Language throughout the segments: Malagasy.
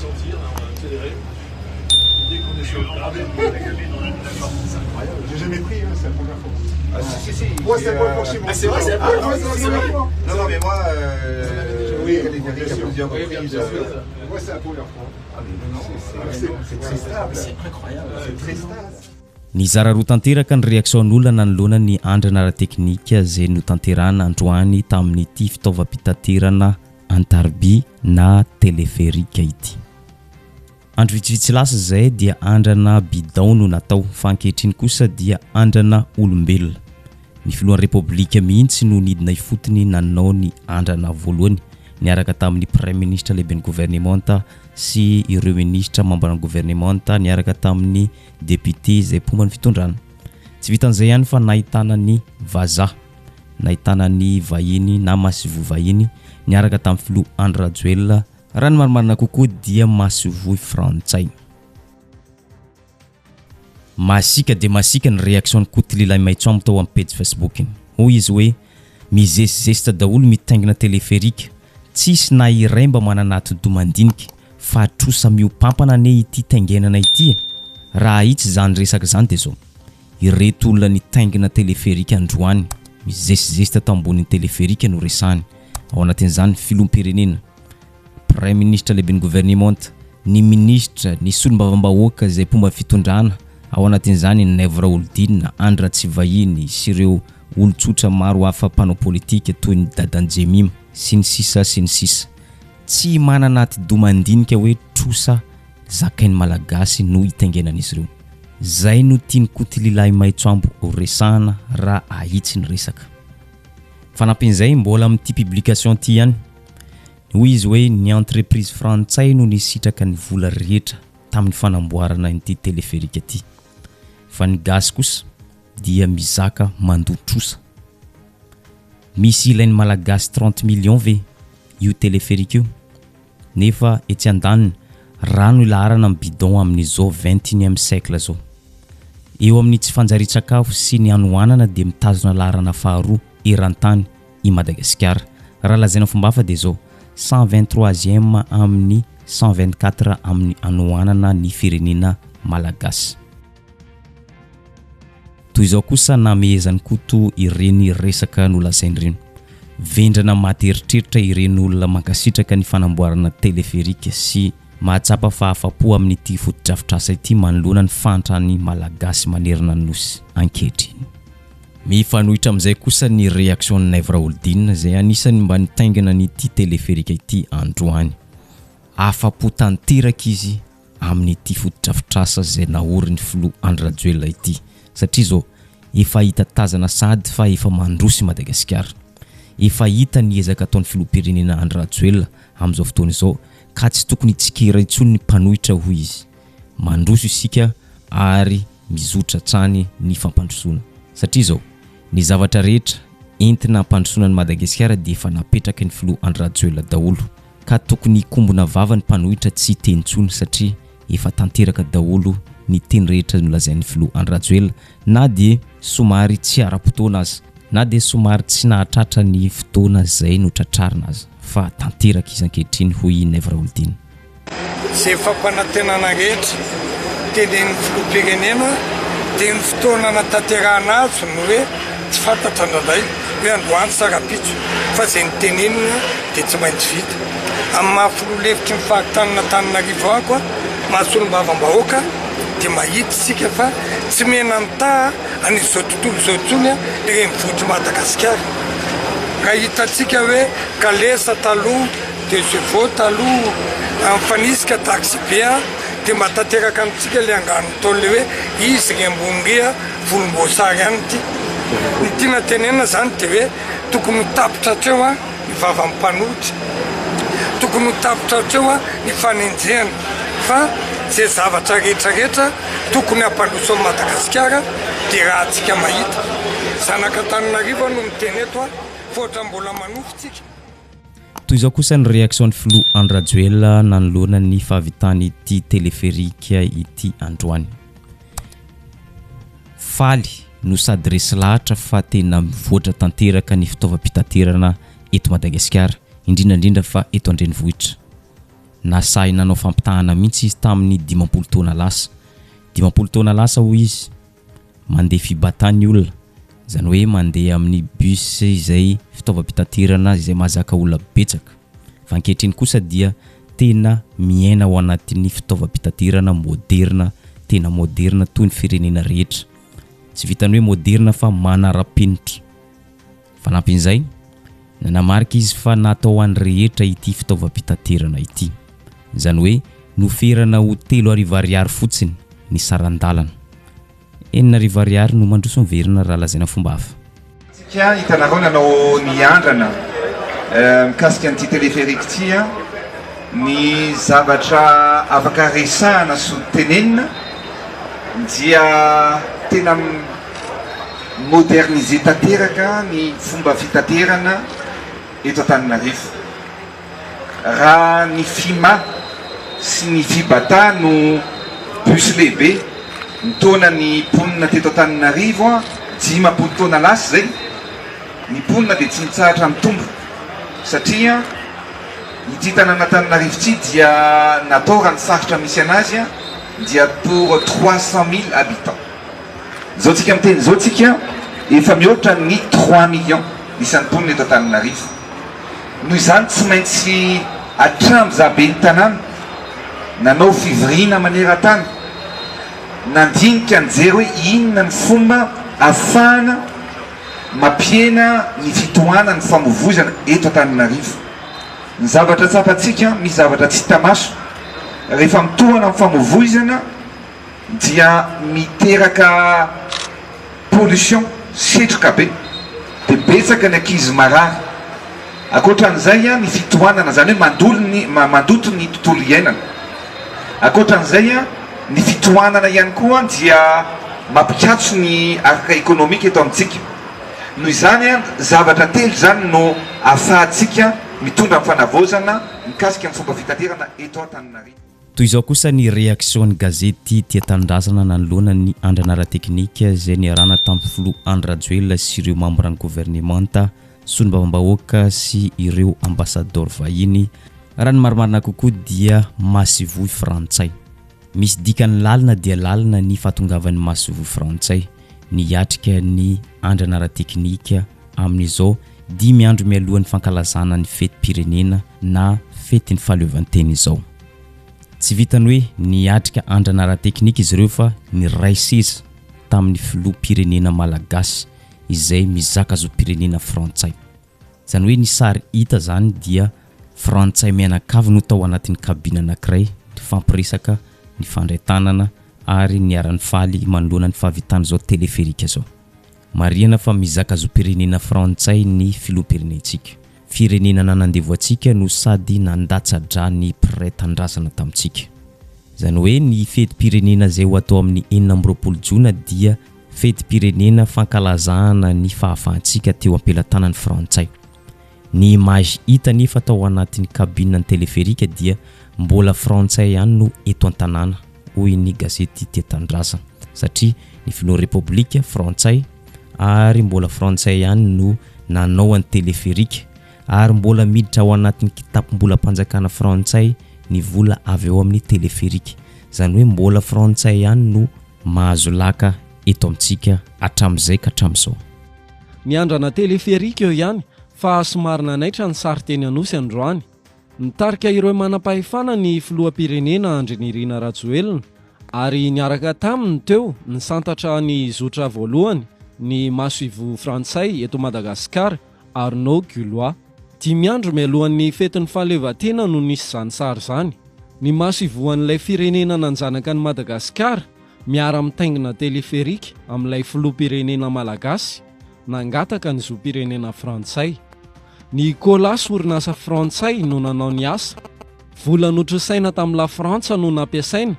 sentir, là, on va accélérer. Dès qu'on est sur le gravel, c'est incroyable. J'ai jamais pris, hein, c'est la première fois. Ah si. Moi, c'est la première fois chez moi. Ah, c'est vrai, c'est la première fois. Non, mais moi, oui, les Américains, plusieurs reprises. Moi, c'est la première fois. Ah, mais non, c'est très stable. C'est incroyable. C'est très stable. Ny zara roa tanteraka ny réaction'olona nanoloana ny andrana ara-teknika izay notanterahana androany tamin'ity fitaovam-pitaterana antarby na teleferika ity. Andro vitsivitsy lasa izay dia andrana bidon no natao fa ankehitriny kosa dia andrana olombelona. Ny filohan'ny repoblika mihitsy no nidina ifotony nanao ny andrana voalohany niaraka tamin'ny premier ministre lehiben'ny gouvernementa sy ireo ministra membra ny gouvernementa niaraka tamin'ny député izay mpomba ny fitondrana. Tsy vitan'izay ihany fa nahitana ny vazaha, nahitana ny vahiny na masivo vahiny niaraka tamin'ny filoha Andry Rajoelina. Raha ny marimarina kokoa dia masivo frantsay. Masika dia masika ny réaction Kotililay Maitsoamo tao amin'ny page Facebook-iny. Hoy izy hoe mizesizesitra daholo mitaingina teleferika, tsisy na iray mba mananato domandinika fa trosa miompampana ane ity taingenana ity. Raha itsy zany resaka zany dia zao. Ireto olona nitaingina teleferika androany mizesizesitra tao ambonin'ny teleferika no resany. Ao anatin'izany filoham-pirenena, premier ministre lehiben'ny gouvernementa, ny ministra, ny solombavam-bahoaka izay mpomba fitondrana, ao anatin'izany Naivo Raholdina, Andry Ratsivahiny sy ireo olon-tsotra maro hafa mpanao politika toy ny Dadan Jemima sy ny sisa. Tsy mananaty domandinika hoe trosa zakain'ny malagasy no itaingenan'izy ireo. Zay no tiany Kotililay Maitsoamo resahana raha ahitsy ny resaka. Fanampin'izay mbola amin'ity publication ty ihany. Hoy izy hoe ny entreprise frantsay no nisitraka ny vola rehetra tamin'ny fanamboarana ity teleferika ity. Fa ny gasy kosa dia mizaka mandoa trosa. Misy ilain'ny malagasy 30 millions ve io teleferika io. Nefa etsy andaniny rano ilaharana amin'ny bidon amin'izao 21e siècle zao. Eo amin'ny tsy fanjari-tsakafo sy ny anohanana dia mitazona laharana faharoa eran-tany i Madagasikara. Raha lazaina fomba hafa dia zao 123e amin'ny 124 amin'ny anohanana ny firenena malagasy. Toy izao kosa namehezany koto ireny resaka nolazainy ireny. Vendrana materitreritra ireny olona mankasitraka ny fanamboarana teleferika sy mahatsapa fahafapo amin'ity fotodrafitrasa ity manoloana ny fantrany malagasy manerana ny nosy ankehitriny. Mifanohitra amin'izay kosa ny réaction ny Naivo Raholdina izay anisany mba nitaingana n'ity teleferika ity androany. Afapo tanteraka izy amin'ity fotodrafitrasa izay nahorin'ny filoha Andry Rajoelina ity. Satria zao efa hita tazana sady fa efa mandrosy Madagasikara. Efa hita ny ezaka ataon'ny filoham-pirenena Andry Rajoelina amin'izao fotoana izao ka tsy tokony tsikera intsony ny mpanohitra hoy izy. Mandroso isika ary mizotra trany ny fampandrosoana. Satria zao ny zavatra rehetra entina hampandrosoana ny Madagasikara dia efa napetraka ny filoha Andry Rajoelina daholo. Ka tokony kombona vava ny mpanohitra tsy tentsony satria efa tanteraka daholo ny teny rehetra nolazain'ny filoha Andry Rajoelina na dia somary tsy ara-potoana azy na dia somary tsy nahatratra ny fotoana izay notratrarina azy fa tanteraka izy ankehitriny hoy Naivo Raholdina. Zay fampanantenana rehetra tenen'ny filoham-pirenena dia ny fotoana natanterahana azy no hoe tsy fantatra ndraindray hoe androany sarapitso fa izay nitenenina dia tsy maintsy vita. Amin'ny mahafololevitry ny fahatanana Antananarivo ako mahasolombavambahoaka dia mahita isika fa tsy mena nitaha an'izao tontolo izao intsony ireny vohitry Madagasikara. Raha hitantsika hoe kalesa taloha dia zevao taloha amin'nyfanisika taxi be dia matanteraka amintsika ilay angan'ny taon'le hoe izy rembongia volomboasary ihany ity. Ny tiana tenena zany dia hoe tokony hotapitra hatreo ny vavan'ny mpanohitra, tokony hotapitra hatreo ny fanenjehana fa zay zavatra rehetrarehetra tokony hampandroso amin'ny Madagasikara dia raha antsika mahita. Zanaka Antananarivo no miteny eto fotra mbola manofitsika. Toy izao kosa ny réaction filoha Andry Rajoelina nanoloana ny fahavitany ity teleferika ity androany. Faly no sady resy lahatra fa tena mivoatra tanteraka ny fitaovam-pitaterana eto Madagasikara, indrindrandrindra fa eto andrenivohitra. nasay nanao fampitahana mihitsy izy tamin'ny 10 taona lasa 10 taona lasa hoy izy mandeha fibatany olona zany hoe mandeha amin'ny bus izay fitaovam-pitaterana izay mahazaka olona betsaka fa ankehitriny kosa dia tena miaina ao anatin'ny fitaovam-pitaterana moderna tena moderna toy ny firenena rehetra tsy vitany hoe moderna fa manara-penitra fanampin'izay nanamarika izy fa natao an'ny rehetra ity fitaovam-pitaterana ity zany hoe noferana ho 3 ariary fotsiny ny sarandalana 9 ariary no mandroso miverina raha lazaina fomba hafa tsika hitanareo nanao niandrana mikasika an'ity téléphérique ity ny zavatra afaka resahana sy tenenina dia tena modernisé tanteraka ny fomba fitaterana eto Antananarivo raha ny FIMA sy ny FIBATA no bus lehibe ny taona ny ponina teto Antananarivo 10 taona lasa zay ny ponina dia tsy mitsahatra mitombo satria ity tanàna Antananarivo ity dia natao raha ny sarotra misy anazy dia pour 300 000 habitants zao tsika miteny zao tsika efa mihoatra ny 3 millions isan'ny ponina eto Antananarivo noho izany tsy maintsy atrambo zabe ny tanàna nanao fivirina maneran-tany nandinika nijery hoe inona ny fomba ahafahana mampiena ny fitohana ny famovozana eto Antananarivo ny zavatra tsapantsika misy zavatra tsy tamaso rehefa mitohana amin'ny famovozana dia miteraka pollution setroka be dia betsaka ny ankizy marary akoatran'izay ny fitohanana zany hoe mandoto ny tontolo iainana akoatran'izay ny fitohanana ihany koa dia mampikatso ny araka ekonomika eto amintsika noho izany zavatra telo zany no ahafahantsika mitondra amin'ny fanavozana mikasika amin'ny fomba fitaterana eto Antananarivo toy izao kosa ny réaction ny gazety Tia Tanindrazana nanoloana ny andrana ara-teknika izay niarahana tamin'ny Flo Andrajoel sy ireo membre ny gouvernementa solombavam-bahoaka sy ireo ambassadeur vahiny raha ny marimarina kokoa dia Masivoy Frantsay misy dikany lalina dia lalina ny fahatongavan'ny Masivoy Frantsay niatrika ny andrana ara-teknika amin'izao 10 andro mialohan'ny fankalazana ny fety-pirenena na fety ny fahaleovantena izao tsy vitany hoe niatrika andrana ara-teknika izy ireo fa ny ray seza tamin'ny filoham-pirenena malagasy izay mizaka zo pirenena Frantsay zany hoe ny sary hita zany dia Frantsay mianakavy no tao anatin'ny kabina anankiray fampiresaka ny fandray-tanana ary niara-ny faly manoloana ny fahavitana zao téléphérique zao mariana fa mizaka zo pirenena Frantsay ny filoham-pirenentsika firenena nanandevo atsika no sady nandatsadra ny mpiray-tanindrazana tamintsika zany hoe ny fety-pirenena zay ho atao amin'ny 9 jona dia fety-pirenena fankalazahana ny fahafahantsika teo ampelantanan'ny Frantsay ny image hita nefa tao anatin'ny kabina ny téléphérique dia mbola Frantsay ihany no eto an-tanàna hoy ny gazety Tia Tanindrazana satria ny filoha repoblika Frantsay ary mbola Frantsay ihany no nanao any téléphérique ary mbola miditra ao anatin'ny kitapom-bola mpanjakana Frantsay ny vola avy eo amin'ny téléphérique zany hoe mbola Frantsay ihany no mahazo laka eto amintsika hatramin'izay ka hatramin'izao ny andrana téléphérique eo ihany fa somarina naitra ny sary teny Anosy androany nitarika ireo manam-pahefana ny filoham-pirenena Andrinirina Rajoelina ary niaraka taminy teo nisantatra ny zotra voalohany ny Masivoy Frantsay eto Madagasikara Arnaud Gulois 10 andro mialohan'ny fetin'ny fahaleovantena no nisy zany sary zany ny Masivoan'ilay firenena nanjanaka ny Madagasikara miara mitaingina téléphérique amin'ilay filoham-pirenena malagasy nangataka ny zoam-pirenena Frantsay ny Colas orinasa Frantsay no nanao ny asa vola notrosaina tamin'ny la Frantsa no nampiasaina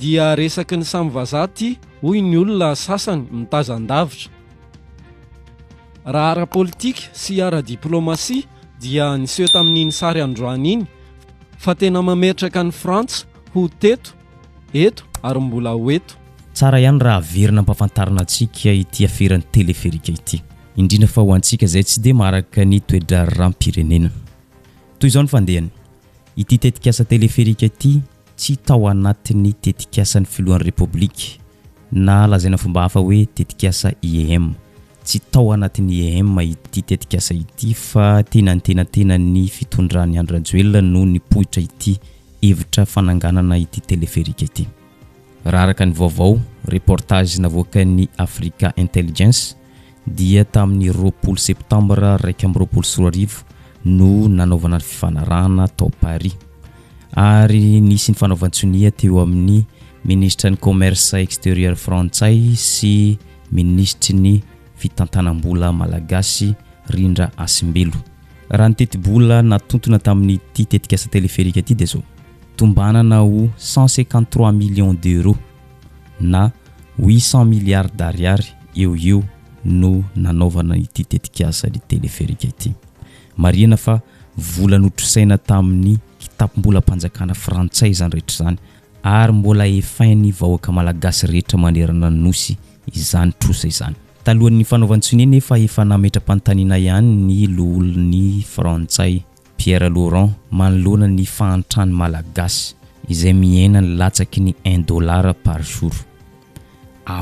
dia resaky ny samy vazaty hoy ny olona sasany mitazan-davitra raha ara-politika sy ara-diplomasia dia niseho tamin'iny sary androany iny fa tena mametraka ny Frantsa ho teto eto ary mbola ho eto tsara ihany raha averina ampafantarina antsika ity aferan'ny téléphérique ity indrindra fa ho antsika izay tsy dia maharaka ny toedra rampirrenena toy izao ny fandehany ity tetikasa teleférika ity tsy tao anatin'ny tetikasan'ny filohan'ny republika na lazaina fomba hafa hoe tetikasa IEM. Tsy tao anatin'ny IEM ity tetikasa ity fa tena ny fitondran'ny Andry Rajoelina no nipoitra ity hevitra fananganana ity teleférika ity. Raha araka ny vaovao reportage navoakan'ny Africa Intelligence dia tamin'ny 20 septambra 2024 no nanaovana fifanarahana tao Paris ary nisy ny fanaovan-tsonia teo amin'ny ministra ny commerce extérieur frantsay sy ministry ny fitantanam-bola malagasy Rindra Asimbelo. Raha ny teti-bola natontona tamin'ny ity tetikasa teleférika ity dia zao tombanana ho 153 millions d'euros na 800 milliards d'ariary eo no nanaovana ity tetikasa ny teleférika ity. Marihana fa vola notrosaina tamin'ny kitapom-bola mpanjakana frantsay izany rehetra izany ary mbola efainy vahoaka malagasy rehetra manerana nosy izany trosa izany. Talohan'ny fanaovan-tsonia nefa efa nametra-panontaniana ihany ny loholon'ny frantsay Pierre Laurent manoloana ny fahantrany malagasy izay miaina ny latsaky ny $1 par jour.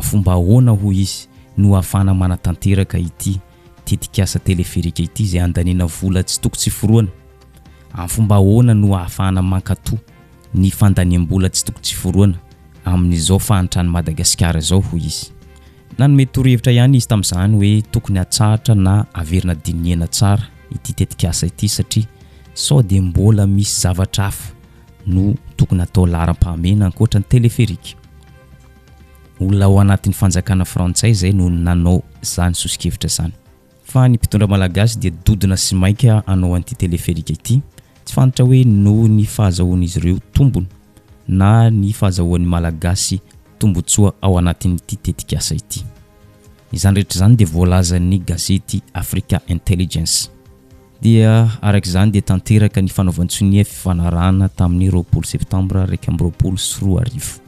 Fomba ahoana ho izy no ahafana manatanteraka ity tetikasa teleférika ity izay andanina vola tsy toko tsy foroana? Fomba ahoana no ahafana mankatoa ny fandaniam-bola tsy toko tsy foroana amin'izao fahantrany Madagasikara zao ho izy? Nanome torohevitra ihany izy tamin'izany hoe tokony hatsahatra na averina dinihana tsara ity tetikasa ity satria sao dia mbola misy zavatra hafa no tokony atao laharam-pahamena ankoatra ny teleférika. Olona ao anatin'ny fanjakana frantsay zay no nanao zany sosikevitra zany. Fa ny mpitondra malagasy dia dodina sy maika anao an'ity teleférika ity, tsy fantatra hoe no ny fahazahoan'izy ireo tombony na ny fahazahoan'ny malagasy tombotsoa ao anatin'ity tetikasa ity. Izany rehetra izany dia voalazan'ny gazety Africa Intelligence. Dia arak'izany dia tanteraka ny fanaovan-tsonia fifanarahana tamin'ny 20 septambra 2024.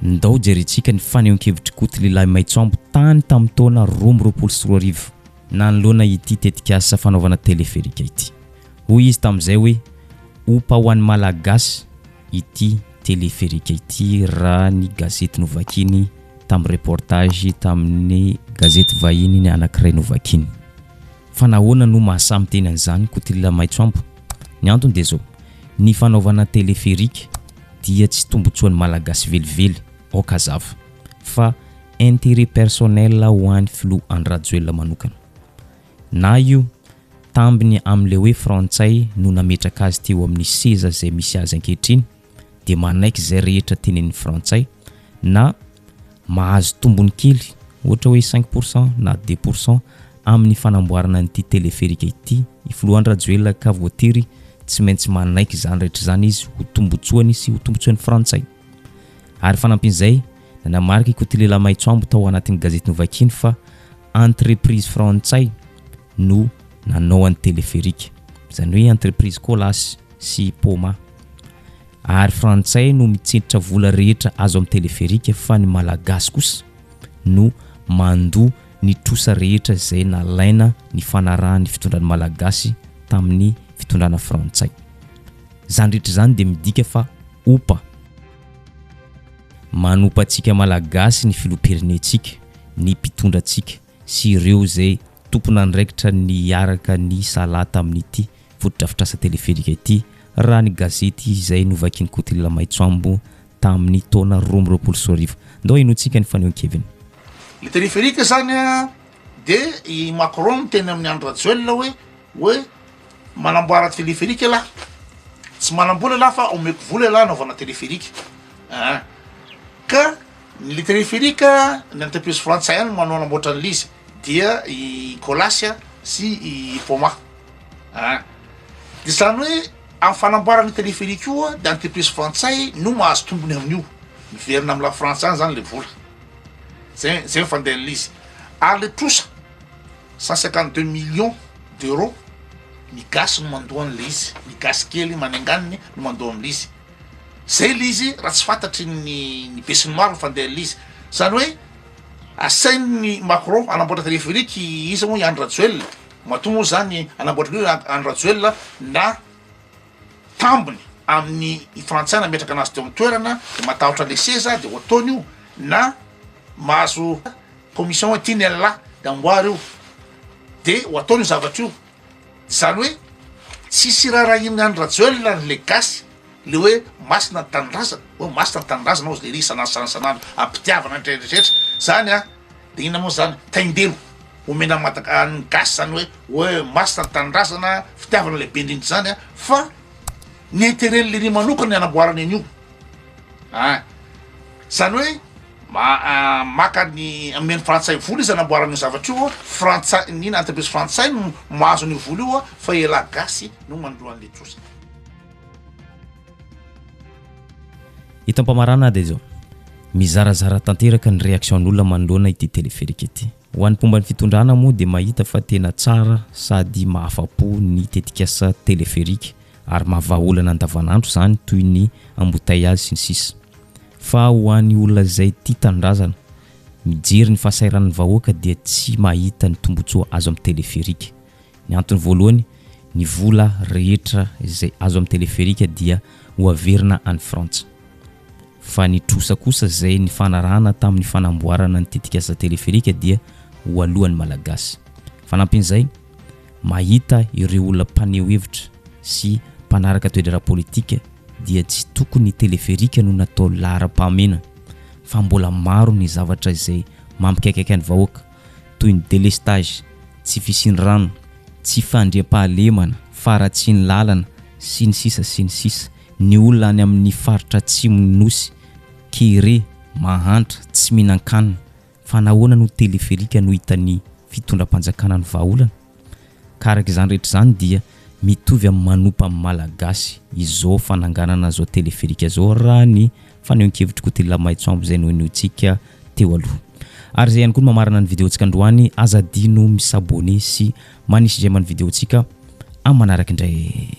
Ndao jerentsika ny fanehoan-kevitry koty lehilahy Maitsoambo tany tamin'ny taona 2024 nanoloana ity tetikasa fanaovana teleférika ity. Hoy izy tamin'izay hoe opa ho an'ny malagasy ity teleférika ity raha ny gazety novakiny tamin'ny reportage tamin'ny gazety vahiny ny anankiray novakiny. Fa nahoana no mahasamy teny an'izany koty lehilahy Maitsoambo? Ny antony dia zao, ny fanaovana teleférika dia tsy tombotsoan'ny malagasy velively okazava fa intérêt personnel ho an'ny filoha Andry Rajoelina manokana. Na io tambiny amin'le hoe frantsay no nametraka azy teo amin'ny seza izay misy azy ankehitriny dia manaiky izay rehetra tenenin'ny frantsay na mahazo tombony kely ohatra hoe 5% na 2% amin'ny fanamboarana an'ity teleférika ity i filoha Andry Rajoelina ka voatery tsy maintsy manaiky izany rehetra izany izy ho tombotsoany sy ho tombotsoan'ny frantsay. Ary fanampin'izay nanamarika koty lehilahy Maitsoambo tao anatin'ny gazety novakiny fa entreprise frantsay no nanao an'ny teleférika, izany hoe entreprise Colas sy Poma. Ary frantsay no mitsentritra vola rehetra azo amin'ny teleférika fa ny malagasy kosa no mandoa ny trosa rehetra izay nalaina ny fanarahan'ny fitondran'ny malagasy tamin'ny fitondrana frantsay. Zany rehetra zany dia midika fa opa manopa antsika malagasy ny filoham-pirenentsika, ny mpitondrantsika sy ireo izay tompona andraikitra ny araka ny salata amin'ity fotodrafitrasa teleférika ity raha ny gazety izay novakiny koty lehilahy Maitsoambo tamin'ny taona 2024. Ndao inoantsika ny fanehoan-keviny. Le teleférika zany dia i Macron teny amin'ny Andry Rajoelina hoe manamboara teleférika lahy, tsy manambola lahy fa omeko vola lahy anaovana teleférika. Ka le teleférika ny entreprise frantsay any manao anamboatra an'izy dia i Colas sy i Poma. Dia zany hoe amin'ny fanamboarana teleférika io dia entreprise frantsay no mahazo tombony amin'io, miverina amin'ny la France any zany le vola. Zay fandeha an'izy. Ary le trosa 152 millions d'euros ny gasy no mandoa an'le izy, ny gasy kely manenganiny no mandoa amin'izy. Zay le izy raha tsy fantatry ny besin'ny maro ny fandeha an'izy. Zany hoe asainy Macron anamboatra teleférika izy moa i Andry Rajoelina, matoa moa zany anamboatra Andry Rajoelina na fambony amin'ny frantsay nametraka anazy teo amin'ny toerana de matahotra le seza de ataony io na mahazo commission tianella de amboary io de ho ataony io zavatra io zany hoe tsisy raha iny any rajoelona le gasy le hoe masina tanindrazana hoe masina tanindrazana ozy le ry sanandro ampitiavana ndrehetra zany a de ina moa zany taindelo omena ny gasy zany hoe masina tanindrazana fitiavana lehibe indrindra zany a fa ny intérêt le ry manokana anamboarany an'io zany hoe maka ny ameny frantsay vola izy anamboarany zavatra io frantsay nina entreprise frantsay no mahazo ny vola io fa ela gasy no manoloan'le trosa. Hitam-pamarana de zao mizarazara tanteraka ny réaction'olona manoloana ity téléphérique ity. Ho an'ny pomba ny fitondrana moa de mahita fa tena tsara sady mahafapo ny tetikasa téléphérique ary mahavaolana andavanandro zany toy ny embouteillage sy ny sisa. Fa ho an'ny olona zay tia tanindrazana mijery ny fahasairan'ny vahoaka dia tsy mahita ny tombotsoa azo amin'ny téléphérique. Ny antony voalohany ny vola rehetra izay azo amin'ny téléphérique dia ho averina any Frantsa. Fa ny trosa kosa zay ny fanarahana tamin'ny fanamboarana ny tetikasa téléphérique dia ho alohan'ny malagasy. Fanampin'izay mahita ireo olona mpaneho hevitra sy mpanaraka toedrara politika dia tsy tokony téléphérique no natao laharam-pahamena fa mbola maro ny zavatra izay mampikaikaiky ny vahoaka toy ny délestage, tsy fisiny rano, tsy fandriam-pahalemana, faratsy ny lalana sy ny sisa. Ny olona any amin'ny faritra atsimony nosy, kere, mahantra, tsy mihinan-kanina fa nahoana no téléphérique no hitany fitondram-panjakana ny vahaolana. Karaka izany rehetra zany dia mitovy amin'ny manompa amin'ny malagasy izao fananganana zao téléphérique zao raha ny fanehoan-kevitry Kotila Maitsoambo zay noenitsika teo aloha. Ary zay ihany koa mamarana ny vidéontsika androany azadino misabone sy manisy ndray amin'ny vidéontsika amin'ny manaraka indray.